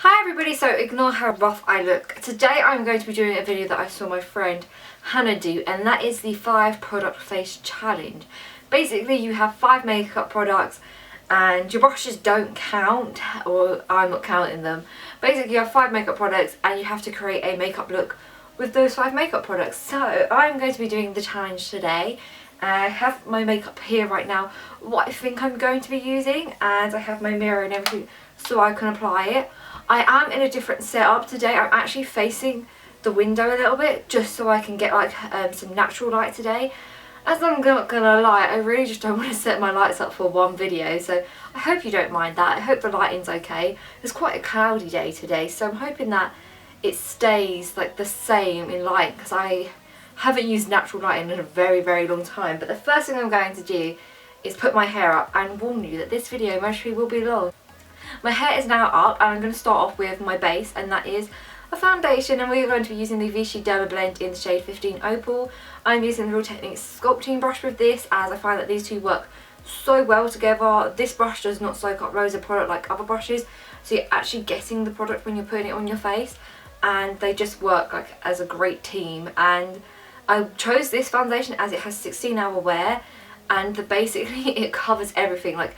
Hi everybody, so ignore how rough I look. Today I'm going to be doing a video that I saw my friend Hannah do, and that is the 5 product face challenge. Basically you have 5 makeup products and your brushes don't count, or I'm not counting them. Basically you have 5 makeup products and you have to create a makeup look with those 5 makeup products. So I'm going to be doing the challenge today. I have my makeup here right now, what I think I'm going to be using, and I have my mirror and everything so I can apply it. I am in a different setup today. I'm actually facing the window a little bit just so I can get like some natural light today. As I'm not gonna lie, I really just don't want to set my lights up for one video, so I hope you don't mind that. I hope the lighting's okay. It's quite a cloudy day today, so I'm hoping that it stays like the same in light, because I haven't used natural lighting in a very long time. But the first thing I'm going to do is put my hair up and warn you that this video mostly will be long. My hair is now up and I'm going to start off with my base, and that is a foundation, and we're going to be using the Vichy Derma Blend in the shade 15 Opal. I'm using the Real Techniques sculpting brush with this, as I find that these two work so well together. This brush does not soak up loads of product like other brushes, so you're actually getting the product when you're putting it on your face, and they just work like as a great team. And I chose this foundation as it has 16-hour wear, and basically it covers everything. Like,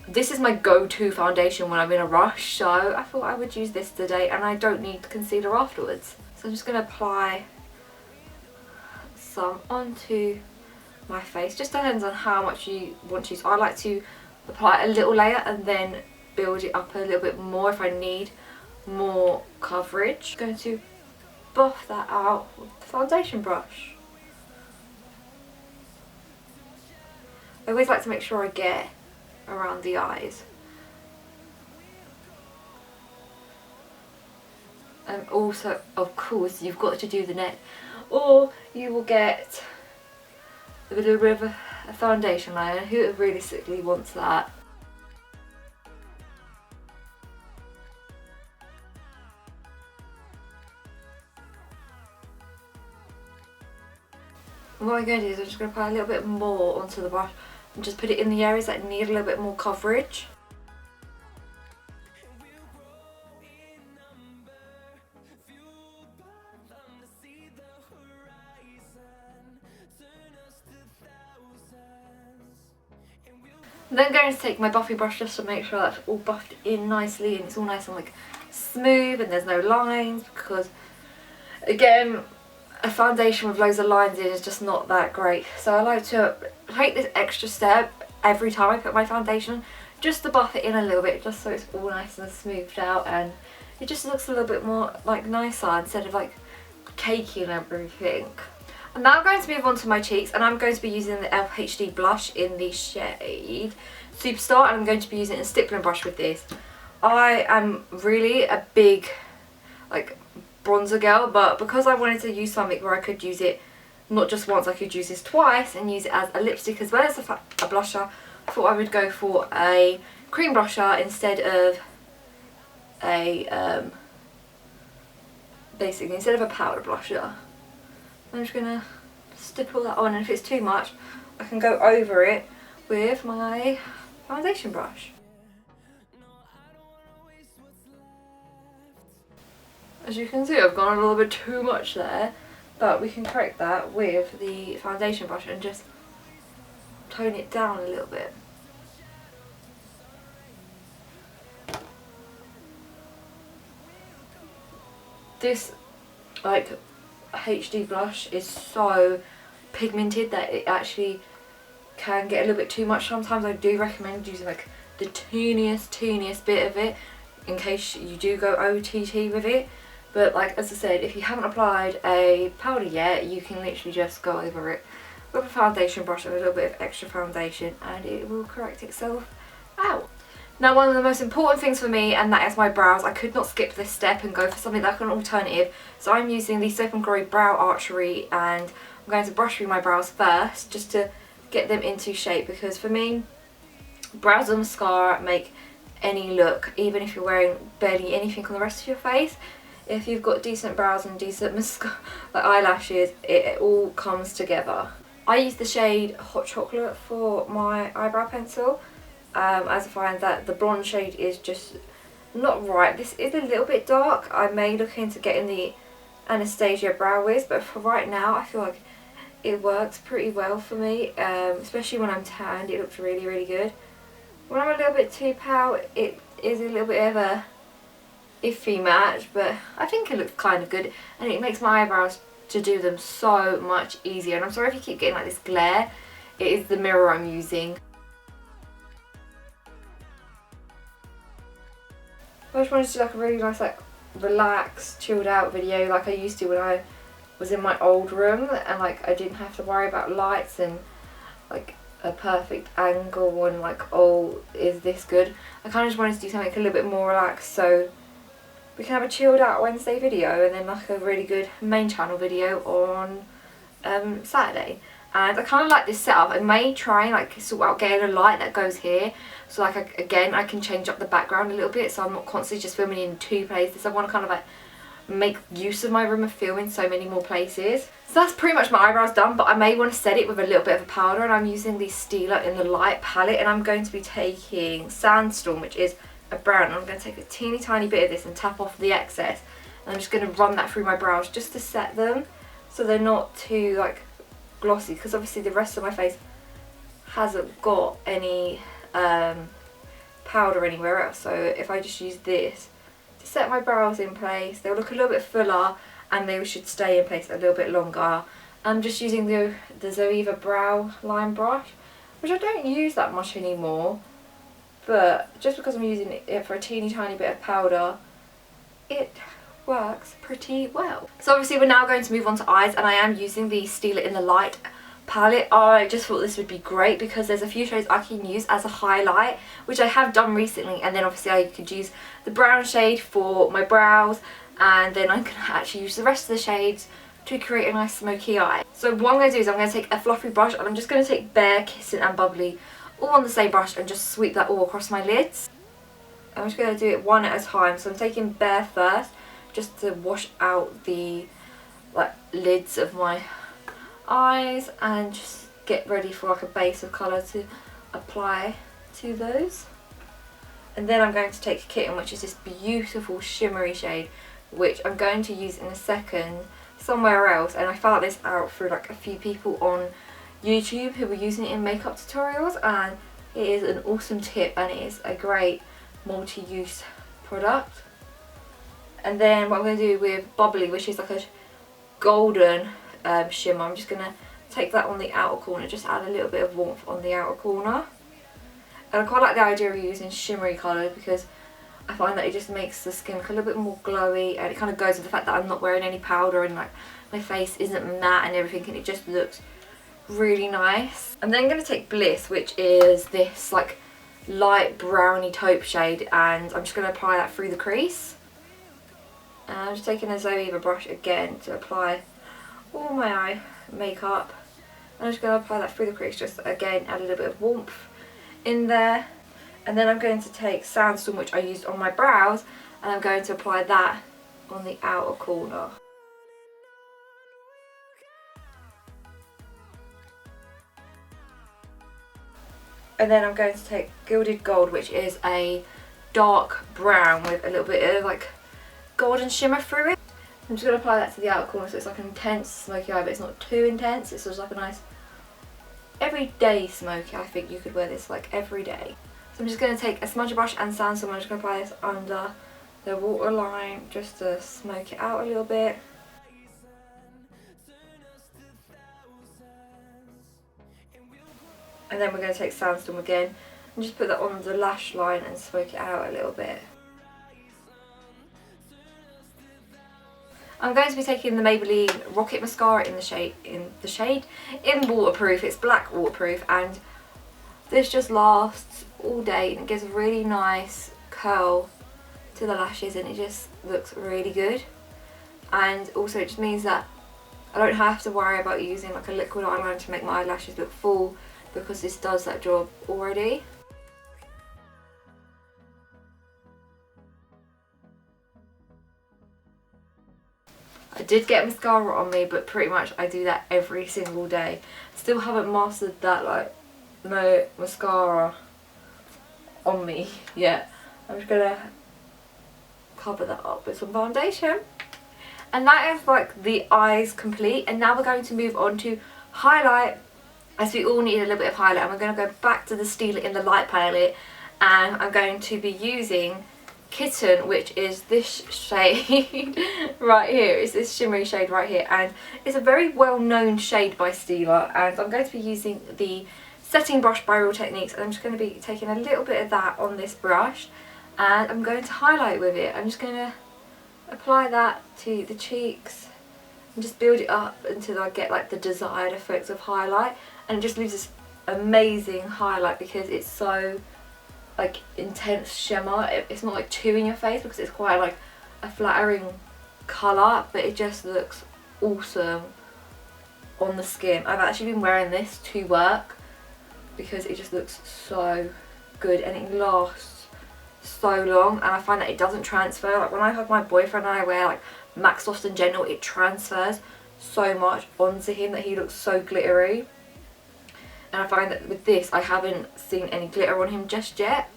this is my go-to foundation when I'm in a rush, so I thought I would use this today, and I don't need concealer afterwards. So I'm just going to apply some onto my face. Just depends on how much you want to use. I like to apply a little layer and then build it up a little bit more if I need more coverage. I'm going to buff that out with the foundation brush. I always like to make sure I get around the eyes. And also, of course, you've got to do the neck, or you will get a little bit of a foundation layer. Who realistically wants that? And what I'm going to do is I'm just going to apply a little bit more onto the brush and just put it in the areas that need a little bit more coverage. I'm then going to take my buffy brush just to make sure that's all buffed in nicely and it's all nice and like smooth and there's no lines, because again, a foundation with loads of lines in is just not that great. So I like to take this extra step every time I put my foundation, just to buff it in a little bit, just so it's all nice and smoothed out, and it just looks a little bit more like nicer instead of like cakey and everything. I'm now going to move on to my cheeks, and I'm going to be using the LHD blush in the shade Superstar, and I'm going to be using a stippling brush with this. I am really a big like bronzer girl, but because I wanted to use something where I could use it not just once, I could use this twice and use it as a lipstick as well as a blusher, I thought I would go for a cream blusher instead of a basically instead of a powder blusher. I'm just gonna stipple that on, and if it's too much I can go over it with my foundation brush. As you can see, I've gone a little bit too much there, but we can correct that with the foundation brush and just tone it down a little bit. This like HD blush is so pigmented that it actually can get a little bit too much. Sometimes I do recommend using like the teeniest bit of it in case you do go OTT with it. But like as I said, if you haven't applied a powder yet, you can literally just go over it with a foundation brush and a little bit of extra foundation, and it will correct itself out. Now, one of the most important things for me, and that is my brows. I could not skip this step and go for something like an alternative, so I'm using the Soap & Glory Brow Archery, and I'm going to brush through my brows first just to get them into shape, because for me, brows and mascara make any look, even if you're wearing barely anything on the rest of your face. If you've got decent brows and decent mascara, like eyelashes, it all comes together. I use the shade Hot Chocolate for my eyebrow pencil, as I find that the blonde shade is just not right. This is a little bit dark. I may look into getting the Anastasia Brow Wiz, but for right now I feel like it works pretty well for me, especially when I'm tanned. It looks really, really good. When I'm a little bit too pale, it is a little bit of a iffy match, but I think it looks kind of good, and it makes my eyebrows to do them so much easier. And I'm sorry if you keep getting like this glare. It is the mirror I'm using. I just wanted to do like a really nice, like, relaxed, chilled out video like I used to when I was in my old room, and like I didn't have to worry about lights and like a perfect angle and like, oh, is this good? I kind of just wanted to do something a little bit more relaxed so we can have a chilled out Wednesday video and then like a really good main channel video on Saturday. And I kind of like this setup. I may try and like sort out getting a light that goes here, so like again I can change up the background a little bit so I'm not constantly just filming in two places. I want to kind of like make use of my room and film in so many more places. So that's pretty much my eyebrows done, but I may want to set it with a little bit of a powder, and I'm using the Stila in the Light palette, and I'm going to be taking Sandstorm, which is a brown. I'm going to take a teeny tiny bit of this and tap off the excess, and I'm just going to run that through my brows just to set them so they're not too like glossy, because obviously the rest of my face hasn't got any powder anywhere else. So if I just use this to set my brows in place, they'll look a little bit fuller and they should stay in place a little bit longer. I'm just using the Zoeva brow line brush, which I don't use that much anymore, but just because I'm using it for a teeny tiny bit of powder, it works pretty well. So obviously we're now going to move on to eyes, and I am using the Stila in the Light palette. I just thought this would be great because there's a few shades I can use as a highlight, which I have done recently, and then obviously I could use the brown shade for my brows, and then I can actually use the rest of the shades to create a nice smoky eye. So what I'm going to do is I'm going to take a fluffy brush, and I'm just going to take Bare, Kissing and Bubbly all on the same brush and just sweep that all across my lids. I'm just going to do it one at a time. So I'm taking Bare first, just to wash out the like lids of my eyes and just get ready for like a base of colour to apply to those. And then I'm going to take Kitten, which is this beautiful shimmery shade, which I'm going to use in a second somewhere else, and I found this out through like a few people on YouTube who were using it in makeup tutorials, and it is an awesome tip and it is a great multi-use product. And then what I'm going to do with Bubbly, which is like a golden shimmer, I'm just going to take that on the outer corner, just add a little bit of warmth on the outer corner. And I quite like the idea of using shimmery colours because I find that it just makes the skin look a little bit more glowy, and it kind of goes with the fact that I'm not wearing any powder and like my face isn't matte and everything, and it just looks really nice. I'm then going to take Bliss, which is this like light browny taupe shade, and I'm just going to apply that through the crease. And I'm just taking a Zoeva brush again to apply all my eye makeup. I'm just going to apply that through the crease, just again add a little bit of warmth in there. And then I'm going to take Sandstorm, which I used on my brows, and I'm going to apply that on the outer corner. And then I'm going to take Gilded Gold, which is a dark brown with a little bit of like golden shimmer through it. I'm just going to apply that to the outer corner so it's like an intense smoky eye, but it's not too intense. It's just like a nice everyday smoky. I think you could wear this like every day. So I'm just going to take a smudge brush and Sandstorm, I'm just going to apply this under the waterline just to smoke it out a little bit. And then we're going to take Sandstorm again and just put that on the lash line and smoke it out a little bit. I'm going to be taking the Maybelline Rocket Mascara in waterproof. It's black waterproof, and this just lasts all day and it gives a really nice curl to the lashes, and it just looks really good. And also it just means that I don't have to worry about using like a liquid eyeliner to make my eyelashes look full, because this does that job already. I did get mascara on me, but pretty much I do that every single day. Still haven't mastered that like no mascara on me yet. I'm just gonna cover that up with some foundation. And that is like the eyes complete. And now we're going to move on to highlight, as we all need a little bit of highlight. And we're going to go back to the Steal It in the Light palette, and I'm going to be using Kitten, which is this shade right here. It's this shimmery shade right here, and it's a very well known shade by Stila. And I'm going to be using the setting brush by Real Techniques, and I'm just going to be taking a little bit of that on this brush, and I'm going to highlight with it. I'm just going to apply that to the cheeks and just build it up until I get like the desired effects of highlight, and it just leaves this amazing highlight because it's so like intense shimmer. It's not like too in your face because it's quite like a flattering colour, but it just looks awesome on the skin. I've actually been wearing this to work because it just looks so good and it lasts so long, and I find that it doesn't transfer. Like when I have my boyfriend and I wear like MAC Soft and Gentle, it transfers so much onto him that he looks so glittery. And I find that with this, I haven't seen any glitter on him just yet.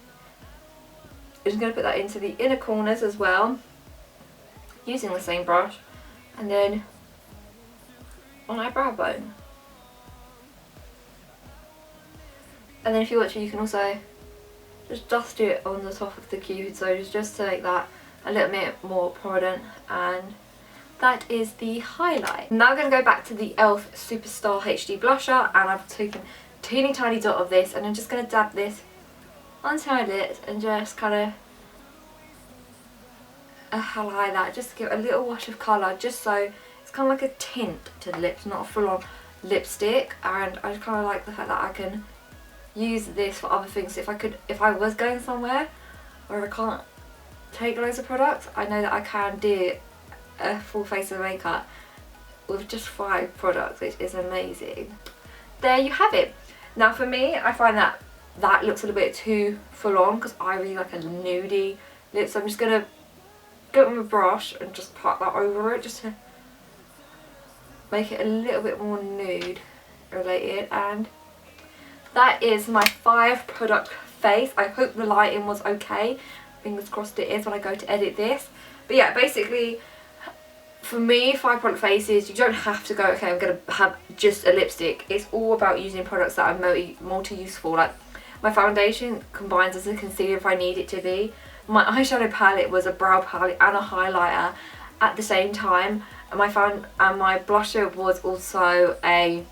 I'm just going to put that into the inner corners as well, using the same brush, and then on eyebrow bone. And then if you want to, you can also just dust it on the top of the cupid, so just to make that a little bit more prominent. And that is the highlight. Now I'm going to go back to the e.l.f. Superstar HD blusher, and I've taken a teeny tiny dot of this, and I'm just going to dab this onto my lips and just kind of highlight that, just to give it a little wash of colour, just so it's kind of like a tint to the lips, not a full-on lipstick. And I just kind of like the fact that I can use this for other things. If I was going somewhere where I can't take loads of products, I know that I can do a full face of makeup with just 5 products, which is amazing. There you have it. Now for me, I find that that looks a little bit too full on because I really like a nudie lip, so I'm just going to go with a brush and just pat that over it just to make it a little bit more nude related. And that is my 5 product face. I hope the lighting was okay. Fingers crossed it is when I go to edit this. But yeah, basically for me, 5 product faces, you don't have to go, okay, I'm going to have just a lipstick. It's all about using products that are multi-useful. Like my foundation combines as a concealer if I need it to be. My eyeshadow palette was a brow palette and a highlighter at the same time. And my blusher was also a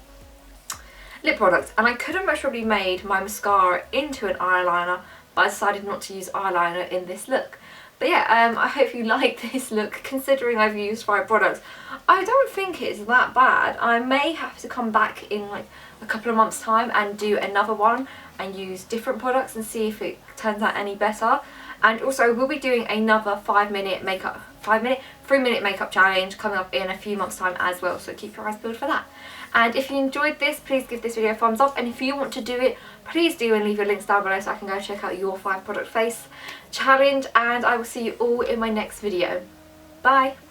lip product. And I could have most probably made my mascara into an eyeliner, but I decided not to use eyeliner in this look. But yeah, I hope you like this look, considering I've used 5 products. I don't think it's that bad. I may have to come back in like a couple of months' time and do another one and use different products and see if it turns out any better. And also we'll be doing another 3-minute makeup challenge coming up in a few months' time as well, so keep your eyes peeled for that. And if you enjoyed this, please give this video a thumbs up, and if you want to do it, please do, and leave your links down below so I can go check out your 5 product face challenge. And I will see you all in my next video. Bye!